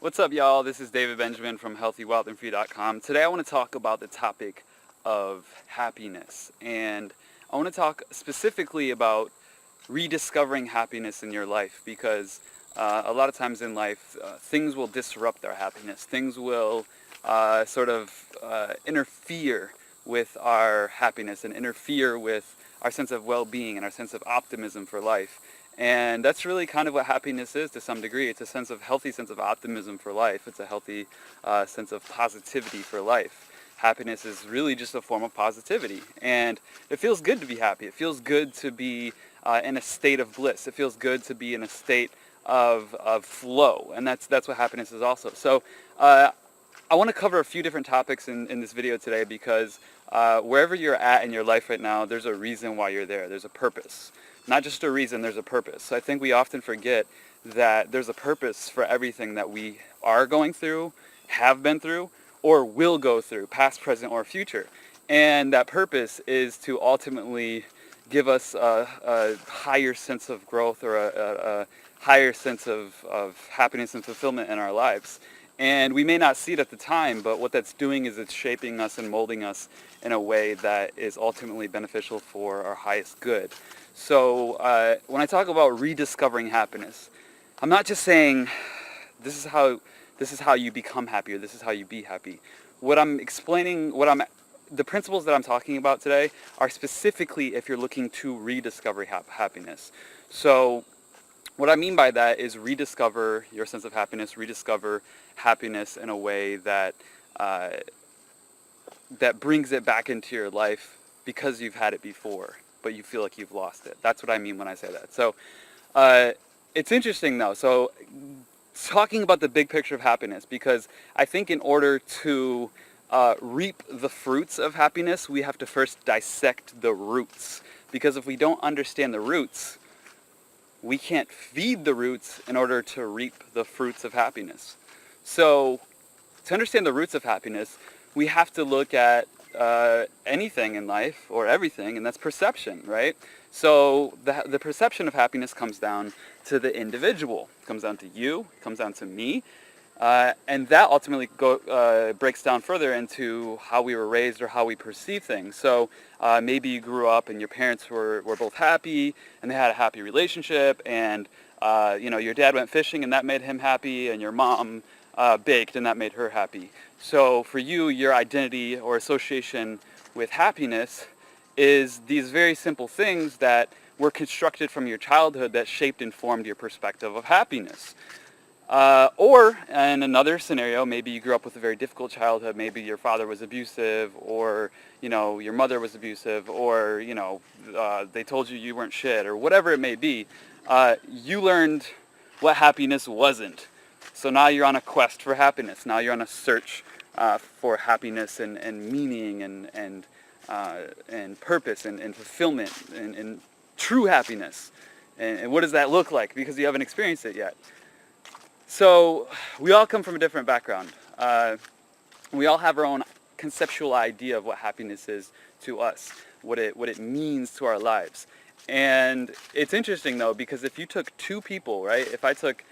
What's up, y'all? This is David Benjamin from healthywealthandfree.com. Today I want to talk about the topic of happiness, and I want to talk specifically about rediscovering happiness in your life, because a lot of times in life things will disrupt our happiness. Things will interfere with our happiness and interfere with our sense of well-being and our sense of optimism for life. And that's really kind of what happiness is to some degree. It's a healthy sense of optimism for life. It's a healthy sense of positivity for life. Happiness is really just a form of positivity. And it feels good to be happy. It feels good to be in a state of bliss. It feels good to be in a state of flow. And that's what happiness is also. So I want to cover a few different topics in this video today, because wherever you're at in your life right now, there's a reason why you're there. There's a purpose. Not just a reason, there's a purpose. So I think we often forget that there's a purpose for everything that we are going through, have been through, or will go through, past, present, or future. And that purpose is to ultimately give us a higher sense of growth, or a higher sense of happiness and fulfillment in our lives. And we may not see it at the time, but what that's doing is it's shaping us and molding us in a way that is ultimately beneficial for our highest good. So when I talk about rediscovering happiness, I'm not just saying this is how you become happy, or this is how you be happy. The principles that I'm talking about today are specifically if you're looking to rediscover happiness. So what I mean by that is rediscover your sense of happiness, rediscover happiness in a way that that brings it back into your life because you've had it before, but you feel like you've lost it. That's what I mean when I say that. So it's interesting though. So talking about the big picture of happiness, because I think in order to reap the fruits of happiness, we have to first dissect the roots. Because if we don't understand the roots, we can't feed the roots in order to reap the fruits of happiness. So to understand the roots of happiness, we have to look at anything in life, or everything, and that's perception, right? So the perception of happiness comes down to the individual. It comes down to you, it comes down to me, and that ultimately breaks down further into how we were raised or how we perceive things. So maybe you grew up and your parents were both happy, and they had a happy relationship, and your dad went fishing and that made him happy, and your mom baked and that made her happy. So for you, your identity or association with happiness is these very simple things that were constructed from your childhood that shaped and formed your perspective of happiness. Or in another scenario, maybe you grew up with a very difficult childhood. Maybe your father was abusive, or your mother was abusive, or they told you weren't shit, or whatever it may be. You learned what happiness wasn't. So now you're on a quest for happiness. Now you're on a search for happiness and meaning and purpose and fulfillment and true happiness. And what does that look like? Because you haven't experienced it yet. So we all come from a different background. We all have our own conceptual idea of what happiness is to us, what it means to our lives. And it's interesting though, because if you took two people, right? If I took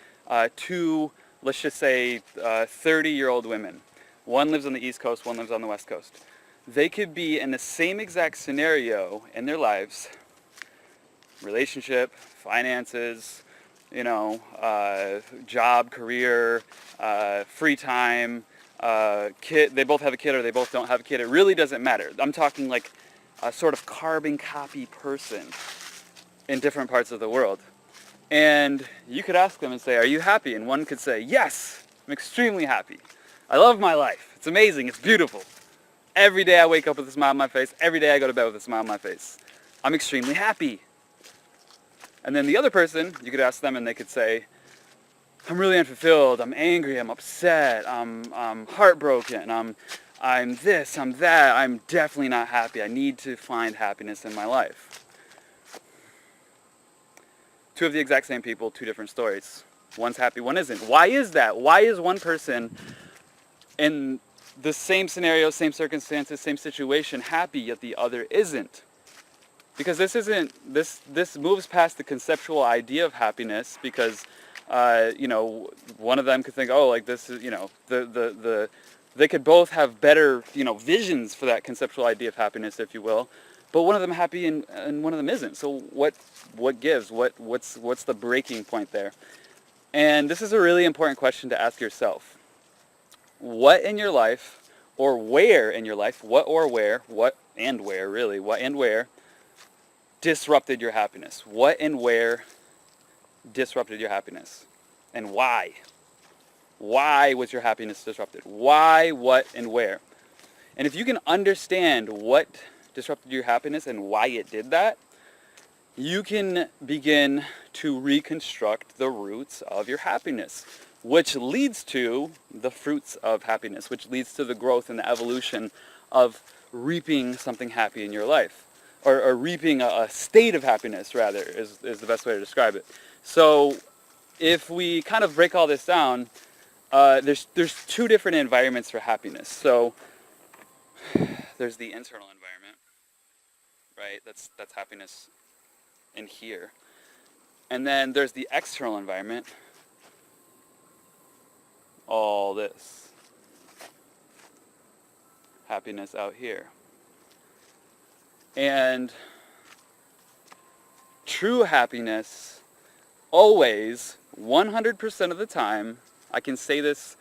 two, let's just say 30-year-old women, one lives on the East Coast, one lives on the West Coast. They could be in the same exact scenario in their lives, relationship, finances, job, career, free time, kid. They both have a kid or they both don't have a kid. It really doesn't matter. I'm talking like a sort of carbon copy person in different parts of the world. And you could ask them and say, are you happy? And one could say, yes, I'm extremely happy. I love my life. It's amazing. It's beautiful. Every day I wake up with a smile on my face. Every day I go to bed with a smile on my face. I'm extremely happy. And then the other person, you could ask them and they could say, I'm really unfulfilled. I'm angry. I'm upset. I'm heartbroken. I'm this. I'm that. I'm definitely not happy. I need to find happiness in my life. Two of the exact same people, two different stories. One's happy, one isn't. Why is that? Why is one person in the same scenario, same circumstances, same situation happy, yet the other isn't? Because this moves past the conceptual idea of happiness, because One of them could think, oh, like this is, they could both have better, visions for that conceptual idea of happiness, if you will, but one of them happy and one of them isn't. So what gives? What's the breaking point there? And this is a really important question to ask yourself. What in your life, or where in your life, what and where disrupted your happiness? What and where disrupted your happiness? And why? Why was your happiness disrupted? Why, what, and where? And if you can understand what disrupted your happiness and why it did that, you can begin to reconstruct the roots of your happiness, which leads to the fruits of happiness, which leads to the growth and the evolution of reaping something happy in your life, or reaping a state of happiness, rather, is the best way to describe it. So if we kind of break all this down, there's two different environments for happiness. So there's the internal environment, right? That's happiness in here. And then there's the external environment, all this happiness out here. And true happiness always, 100% of the time, I can say this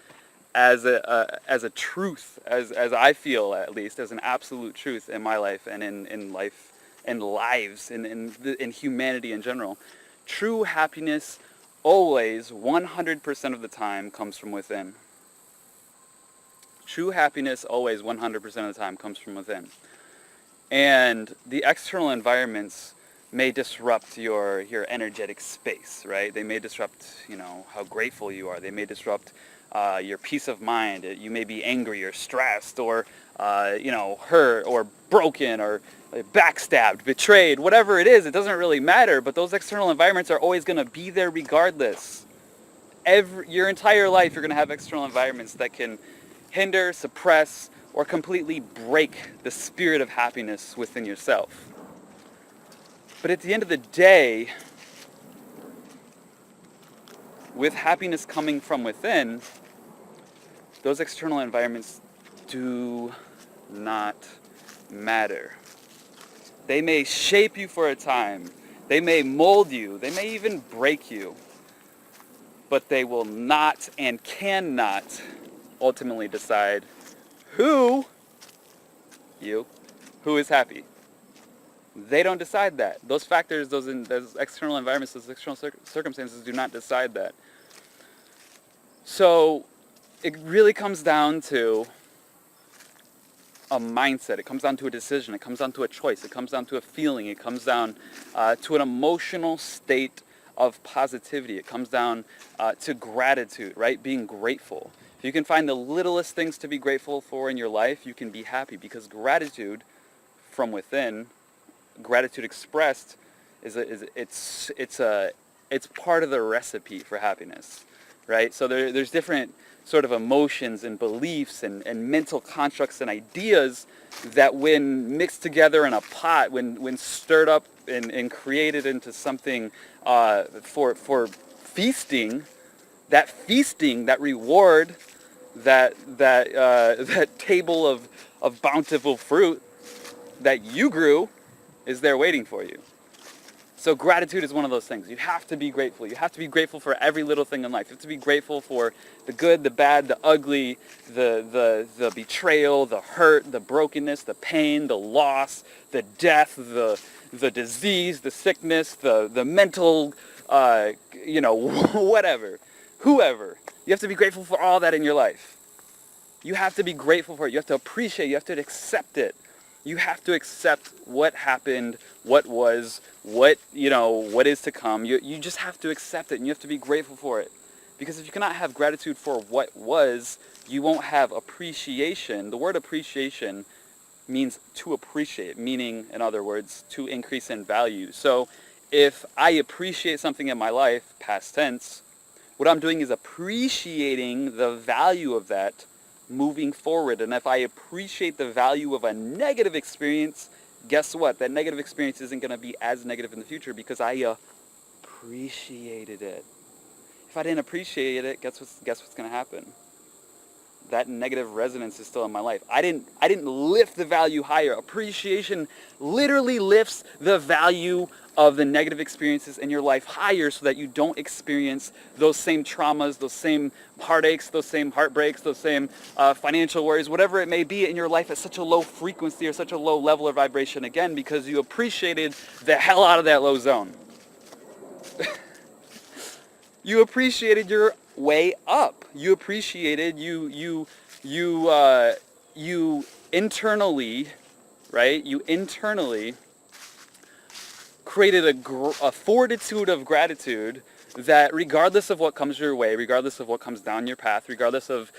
as a truth, as I feel, at least, as an absolute truth in my life and in life and lives in humanity in general. True happiness always, 100% of the time, comes from within. True happiness always, 100% of the time, comes from within. And the external environments may disrupt your energetic space, right? They may disrupt, how grateful you are. They may disrupt your peace of mind. You may be angry or stressed or, hurt or broken or backstabbed, betrayed, whatever it is. It doesn't really matter, but those external environments are always going to be there regardless. Your entire life, you're going to have external environments that can hinder, suppress, or completely break the spirit of happiness within yourself. But at the end of the day, with happiness coming from within, those external environments do not matter. They may shape you for a time. They may mold you. They may even break you. But they will not and cannot ultimately decide who is happy. They don't decide that. Those factors, those external environments, those external circumstances do not decide that. So it really comes down to a mindset. It comes down to a decision. It comes down to a choice. It comes down to a feeling. It comes down to an emotional state of positivity. It comes down to gratitude, right? Being grateful. If you can find the littlest things to be grateful for in your life, you can be happy, because gratitude from within, gratitude expressed, it's part of the recipe for happiness, right? So there's different sort of emotions and beliefs and mental constructs and ideas that, when mixed together in a pot, when stirred up and created into something for feasting, that reward, that table of bountiful fruit that you grew is there waiting for you. So gratitude is one of those things. You have to be grateful. You have to be grateful for every little thing in life. You have to be grateful for the good, the bad, the ugly, the betrayal, the hurt, the brokenness, the pain, the loss, the death, the disease, the sickness, the mental, whatever, whoever. You have to be grateful for all that in your life. You have to be grateful for it. You have to appreciate it. You have to accept it. You have to accept what happened, what was, what is to come. You just have to accept it, and you have to be grateful for it. Because if you cannot have gratitude for what was, you won't have appreciation. The word appreciation means to appreciate, meaning, in other words, to increase in value. So if I appreciate something in my life, past tense, what I'm doing is appreciating the value of that moving forward. And if I appreciate the value of a negative experience, guess what? That negative experience isn't going to be as negative in the future, because I appreciated it. If I didn't appreciate it, guess what's going to happen? That negative resonance is still in my life. I didn't lift the value higher. Appreciation literally lifts the value of the negative experiences in your life higher so that you don't experience those same traumas, those same heartaches, those same heartbreaks, those same financial worries, whatever it may be in your life at such a low frequency or such a low level of vibration again, because you appreciated the hell out of that low zone. You appreciated your way up. You appreciated you internally, right? You internally created a fortitude of gratitude that regardless of what comes your way, regardless of what comes down your path, regardless of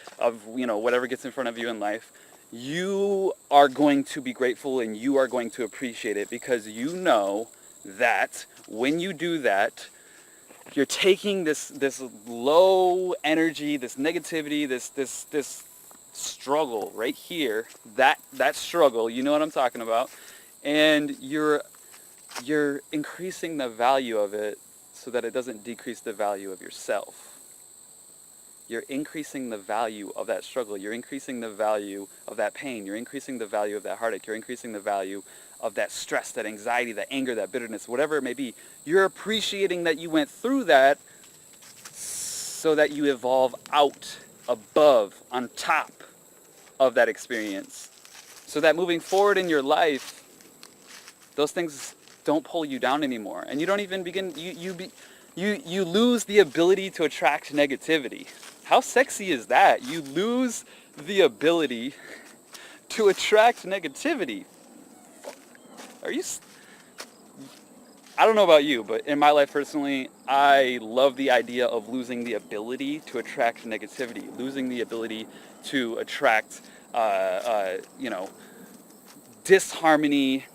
whatever gets in front of you in life, you are going to be grateful and you are going to appreciate it, because you know that when you do that, you're taking this low energy, this negativity, this struggle right here, that struggle, you know what I'm talking about, and you're increasing the value of it so that it doesn't decrease the value of yourself. You're increasing the value of that struggle. You're increasing the value of that pain. You're increasing the value of that heartache. You're increasing the value of that stress, that anxiety, that anger, that bitterness, whatever it may be. You're appreciating that you went through that so that you evolve out, above, on top of that experience. So that moving forward in your life, those things don't pull you down anymore. And you don't even begin, you lose the ability to attract negativity. How sexy is that? You lose the ability to attract negativity. I don't know about you, but in my life personally, I love the idea of losing the ability to attract negativity, losing the ability to attract, disharmony,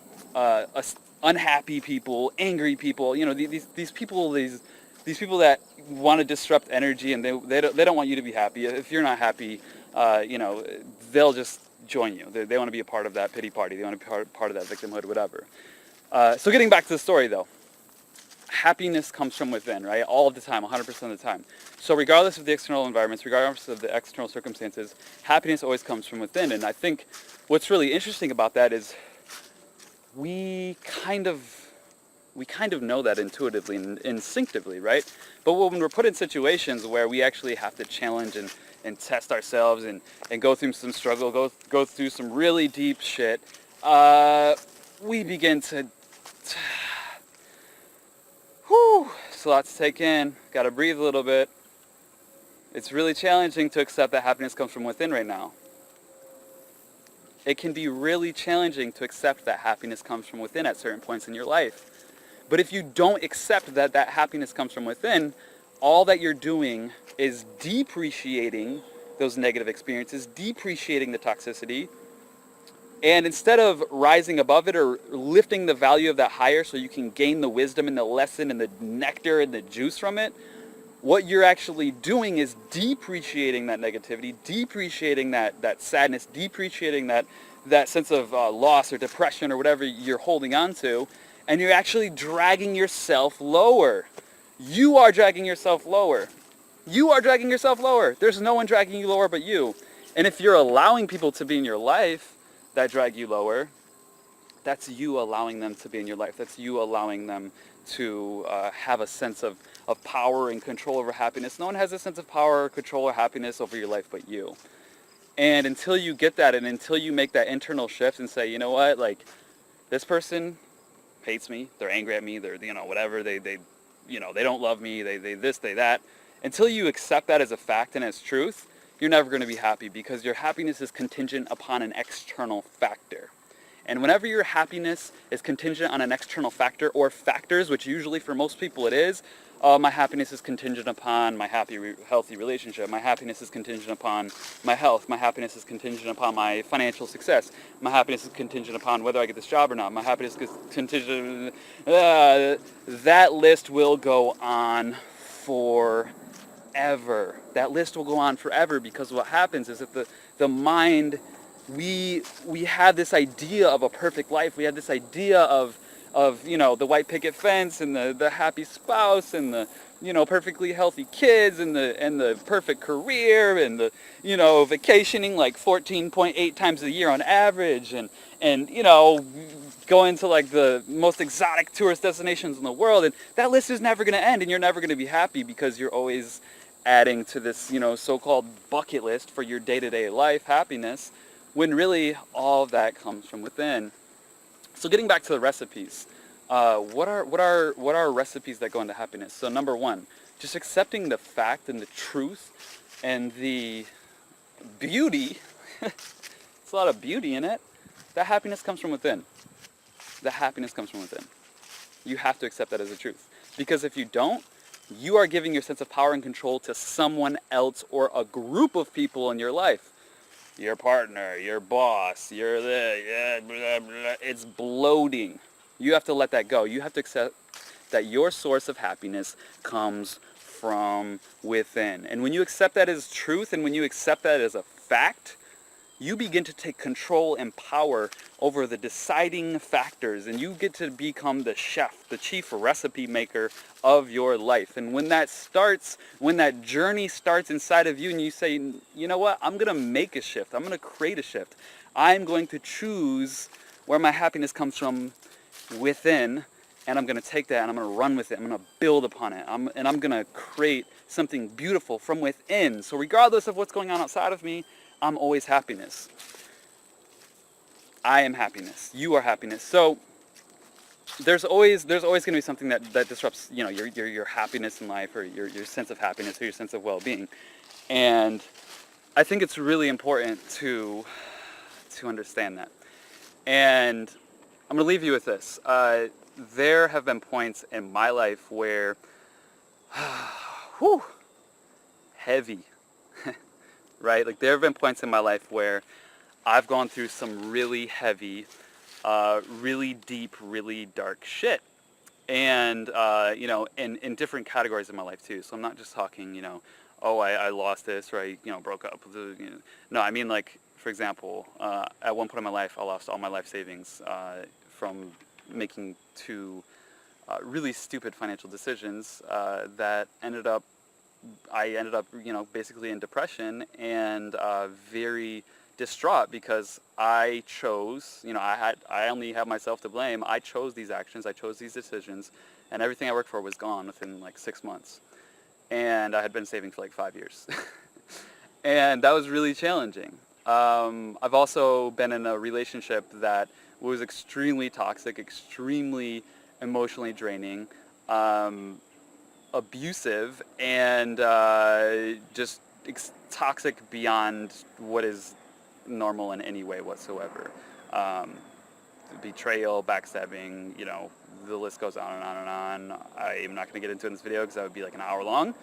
unhappy people, angry people. These people that want to disrupt energy, and they don't want you to be happy. If you're not happy, they'll just join you. They want to be a part of that pity party. They want to be part of that victimhood, whatever. So getting back to the story, though, happiness comes from within, right? All of the time, 100% of the time. So regardless of the external environments, regardless of the external circumstances, happiness always comes from within. And I think what's really interesting about that is we kind of know that intuitively and instinctively, right? But when we're put in situations where we actually have to challenge and test ourselves and go through some struggle, go through some really deep shit, we begin to... It's a lot to take in. Got to breathe a little bit. It's really challenging to accept that happiness comes from within right now. It can be really challenging to accept that happiness comes from within at certain points in your life. But if you don't accept that happiness comes from within, all that you're doing is depreciating those negative experiences, depreciating the toxicity. And instead of rising above it or lifting the value of that higher so you can gain the wisdom and the lesson and the nectar and the juice from it, what you're actually doing is depreciating that negativity, depreciating that sadness, depreciating that sense of loss or depression or whatever you're holding on to, and you're actually dragging yourself lower. You are dragging yourself lower. You are dragging yourself lower. There's no one dragging you lower but you. And if you're allowing people to be in your life that drag you lower, that's you allowing them to be in your life. That's you allowing them to have a sense of power and control over happiness. No one has a sense of power or control or happiness over your life but you. And until you get that, and until you make that internal shift and say, you know what, like, this person hates me, they're angry at me, they're, whatever, they don't love me, they this, they that. Until you accept that as a fact and as truth, you're never going to be happy, because your happiness is contingent upon an external factor. And whenever your happiness is contingent on an external factor or factors, which usually for most people it is, my happiness is contingent upon my healthy relationship. My happiness is contingent upon my health. My happiness is contingent upon my financial success. My happiness is contingent upon whether I get this job or not. My happiness is contingent... that list will go on forever. That list will go on forever, because what happens is that the mind... We had this idea of a perfect life. We had this idea of the white picket fence and the happy spouse and the perfectly healthy kids and the perfect career and the vacationing like 14.8 times a year on average and going to like the most exotic tourist destinations in the world, and that list is never going to end, and you're never going to be happy because you're always adding to this so-called bucket list for your day-to-day life happiness, when really all of that comes from within. So getting back to the recipes, what are recipes that go into happiness? So number one, just accepting the fact and the truth and the beauty. It's a lot of beauty in it. That happiness comes from within. The happiness comes from within. You have to accept that as a truth. Because if you don't, you are giving your sense of power and control to someone else or a group of people in your life. Your partner, your boss, your blah, blah, blah. It's bloating. You have to let that go. You have to accept that your source of happiness comes from within. And when you accept that as truth and when you accept that as a fact, you begin to take control and power over the deciding factors, and you get to become the chef, the chief recipe maker of your life. And when that starts, when that journey starts inside of you and you say, you know what, I'm going to make a shift, I'm going to create a shift, I'm going to choose where my happiness comes from within, and I'm going to take that and I'm going to run with it, I'm going to build upon it, and I'm going to create something beautiful from within. So regardless of what's going on outside of me, I'm always happiness. I am happiness. You are happiness. So there's always going to be something that disrupts your happiness in life, or your sense of happiness, or your sense of well-being. And I think it's really important to understand that. And I'm going to leave you with this. There have been points in my life where heavy. Right? Like there have been points in my life where I've gone through some really heavy, really deep, really dark shit. And, in different categories of my life too. So I'm not just talking, I lost this, or I, broke up. No, I mean like, for example, at one point in my life, I lost all my life savings from making two really stupid financial decisions that I ended up, basically in depression and very distraught because I chose, I only have myself to blame. I chose these actions, I chose these decisions, and everything I worked for was gone within like 6 months. And I had been saving for like 5 years. And that was really challenging. I've also been in a relationship that was extremely toxic, extremely emotionally draining, abusive, and just toxic beyond what is normal in any way whatsoever. Betrayal, backstabbing, the list goes on and on and on. I'm not going to get into it in this video because that would be like an hour long,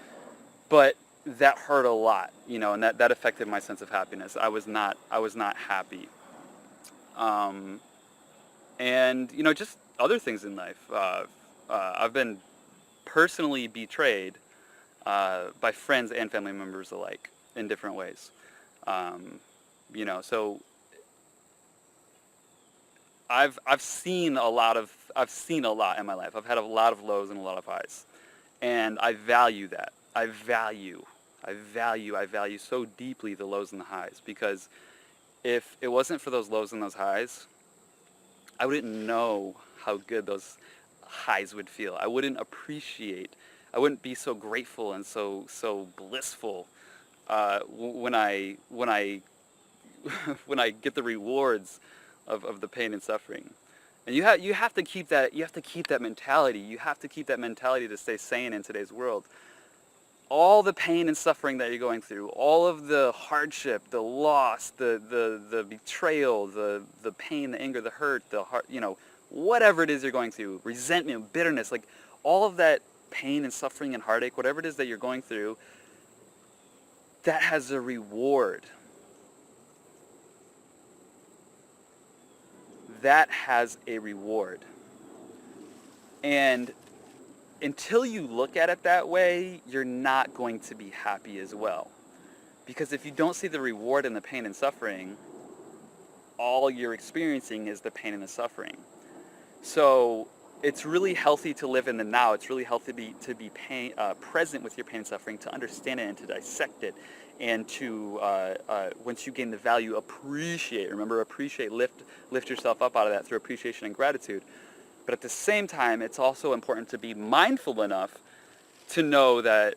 but that hurt a lot, and that affected my sense of happiness. I was not happy. And just other things in life. I've been personally betrayed by friends and family members alike in different ways. So I've seen a lot in my life. I've had a lot of lows and a lot of highs, and I value that. I value so deeply the lows and the highs, because if it wasn't for those lows and those highs, I wouldn't know how good those highs would feel. I wouldn't be so grateful and so blissful when I when I get the rewards of the pain and suffering. And you have to keep that mentality. You have to keep that mentality to stay sane in today's world. All the pain and suffering that you're going through, all of the hardship, the loss, the betrayal, the pain, the anger, the hurt, the heart, whatever it is you're going through, resentment, bitterness, like all of that pain and suffering and heartache, whatever it is that you're going through, that has a reward. That has a reward. And until you look at it that way, you're not going to be happy as well. Because if you don't see the reward in the pain and suffering, all you're experiencing is the pain and the suffering. So it's really healthy to live in the now. It's really healthy to be present with your pain and suffering, to understand it and to dissect it, and to once you gain the value, appreciate. Remember, appreciate. Lift yourself up out of that through appreciation and gratitude. But at the same time, it's also important to be mindful enough to know that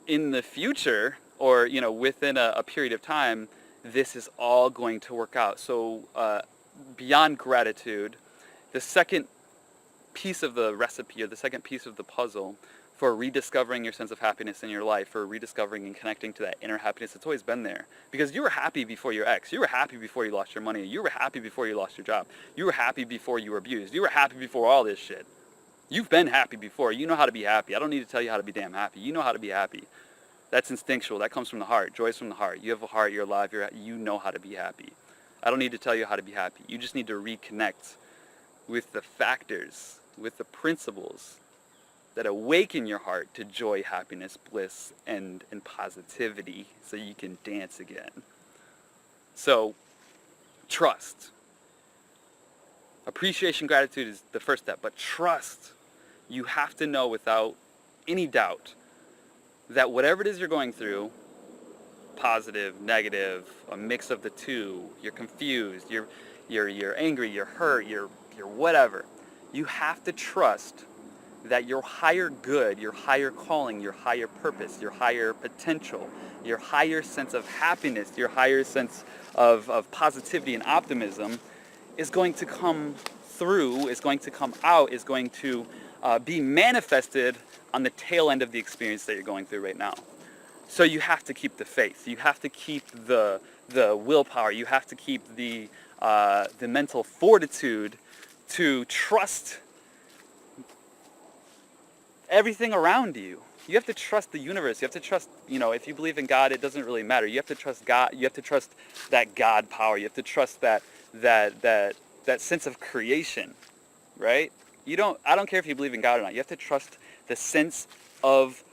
in the future, or within a period of time, this is all going to work out. So beyond gratitude, the second piece of the recipe, or the second piece of the puzzle for rediscovering your sense of happiness in your life, for rediscovering and connecting to that inner happiness that's always been there. Because you were happy before your ex. You were happy before you lost your money. You were happy before you lost your job. You were happy before you were abused. You were happy before all this shit. You've been happy before. You know how to be happy. I don't need to tell you how to be damn happy. You know how to be happy. That's instinctual. That comes from the heart. Joy's from the heart. You have a heart. You're alive. You know how to be happy. I don't need to tell you how to be happy. You just need to reconnect with the factors, with the principles that awaken your heart to joy, happiness, bliss, and positivity, so you can dance again. So, trust. Appreciation, gratitude is the first step, but trust. You have to know without any doubt that whatever it is you're going through, positive, negative, a mix of the two, you're confused, you're angry, you're hurt, you're whatever, you have to trust that your higher good, your higher calling, your higher purpose, your higher potential, your higher sense of happiness, your higher sense of positivity and optimism is going to come through, is going to come out, is going to be manifested on the tail end of the experience that you're going through right now. So you have to keep the faith. You have to keep the willpower. You have to keep the mental fortitude to trust everything around you. You have to trust the universe. You have to trust, if you believe in God, it doesn't really matter. You have to trust God. You have to trust that God power. You have to trust that sense of creation, right? I don't care if you believe in God or not. You have to trust the sense of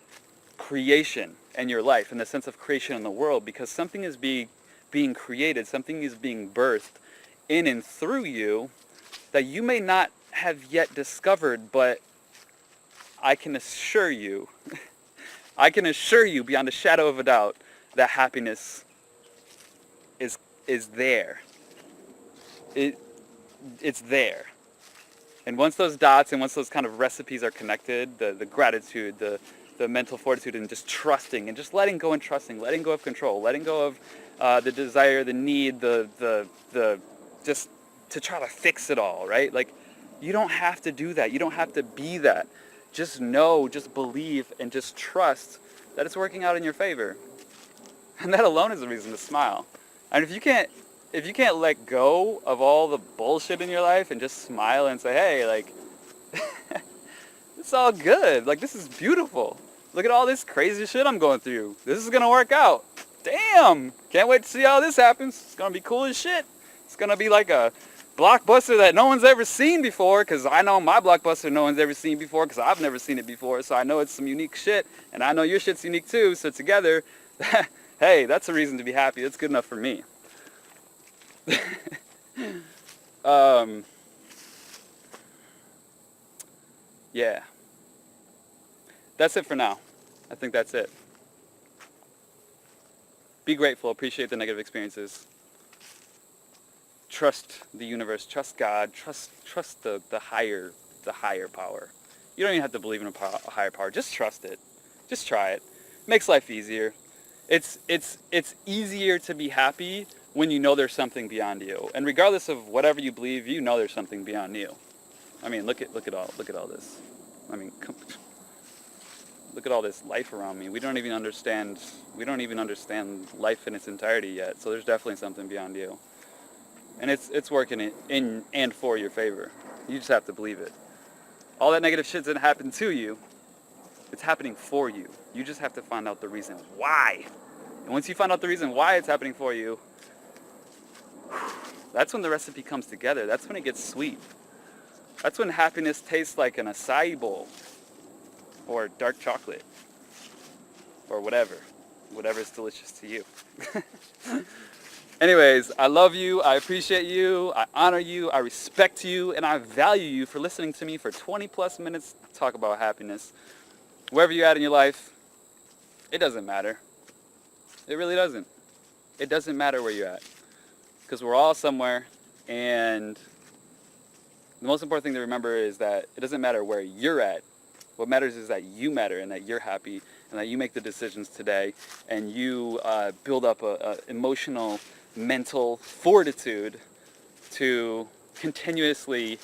creation in your life and the sense of creation in the world, because something is being created, something is being birthed in and through you that you may not have yet discovered, but I can assure you beyond a shadow of a doubt that happiness is there. It's there. And once those dots and once those kind of recipes are connected, the gratitude, the mental fortitude, and just trusting and just letting go and trusting, letting go of control, letting go of the desire, the need, the just to try to fix it all, right? Like, you don't have to do that. You don't have to be that. Just know, just believe, and just trust that it's working out in your favor. And that alone is a reason to smile. And if you can't let go of all the bullshit in your life and just smile and say, hey, like, it's all good. Like, this is beautiful. Look at all this crazy shit I'm going through. This is going to work out. Damn. Can't wait to see how this happens. It's going to be cool as shit. It's going to be like a blockbuster that no one's ever seen before, because I know my blockbuster no one's ever seen before, because I've never seen it before, so I know it's some unique shit, and I know your shit's unique too, so together, hey, that's a reason to be happy. That's good enough for me. Yeah. That's it for now. I think that's it. Be grateful, appreciate the negative experiences. Trust the universe, trust God, trust the higher power. You don't even have to believe in a higher power. Just trust it. Just try it. Makes life easier. It's easier to be happy when you know there's something beyond you. And regardless of whatever you believe, you know there's something beyond you. I mean, look at all this. I mean, look at all this life around me. We don't even understand life in its entirety yet. So there's definitely something beyond you. And it's working in and for your favor. You just have to believe it. All that negative shit didn't happen to you. It's happening for you. You just have to find out the reason why. And once you find out the reason why it's happening for you, that's when the recipe comes together. That's when it gets sweet. That's when happiness tastes like an acai bowl or dark chocolate or whatever is delicious to you. Anyways, I love you, I appreciate you, I honor you, I respect you, and I value you for listening to me for 20 plus minutes talk about happiness. Wherever you're at in your life, it doesn't matter. It really doesn't. It doesn't matter where you're at. Because we're all somewhere, and the most important thing to remember is that it doesn't matter where you're at. What matters is that you matter and that you're happy and that you make the decisions today and you build up a emotional, mental fortitude to continuously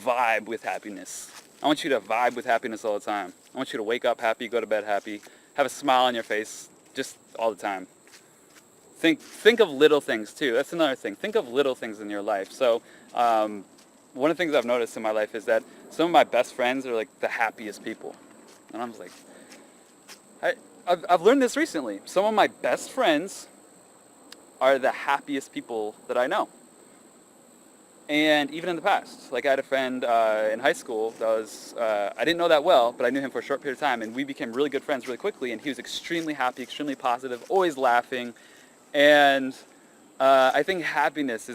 vibe with happiness. I want you to vibe with happiness all the time. I want you to wake up happy, go to bed happy, have a smile on your face just all the time. Think of little things too. That's another thing. Think of little things in your life. So one of the things I've noticed in my life is that some of my best friends are like the happiest people. And I'm just like, I've learned this recently. Some of my best friends are the happiest people that I know. And even in the past, like I had a friend in high school that was, I didn't know that well, but I knew him for a short period of time, and we became really good friends really quickly, and he was extremely happy, extremely positive, always laughing, and I think happiness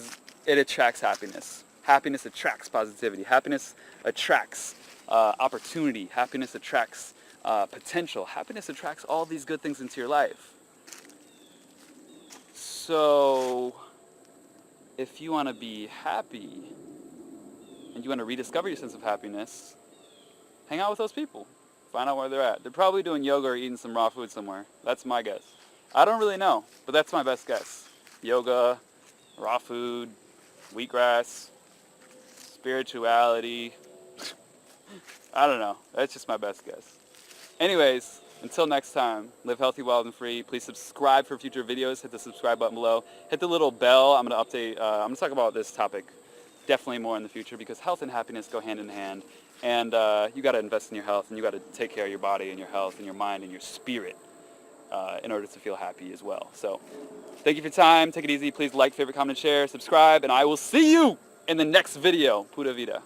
it attracts happiness. Happiness attracts positivity. Happiness attracts opportunity. Happiness attracts potential. Happiness attracts all these good things into your life. So if you want to be happy and you want to rediscover your sense of happiness, hang out with those people. Find out where they're at. They're probably doing yoga or eating some raw food somewhere. That's my guess. I don't really know, but that's my best guess. Yoga, raw food, wheatgrass, spirituality. I don't know. That's just my best guess. Anyways, until next time, live healthy, wild, and free. Please subscribe for future videos. Hit the subscribe button below. Hit the little bell. I'm going to update. I'm going to talk about this topic definitely more in the future because health and happiness go hand in hand. And you got to invest in your health, and you got to take care of your body and your health and your mind and your spirit in order to feel happy as well. So thank you for your time. Take it easy. Please like, favorite, comment, share, subscribe, and I will see you in the next video. Pura vida.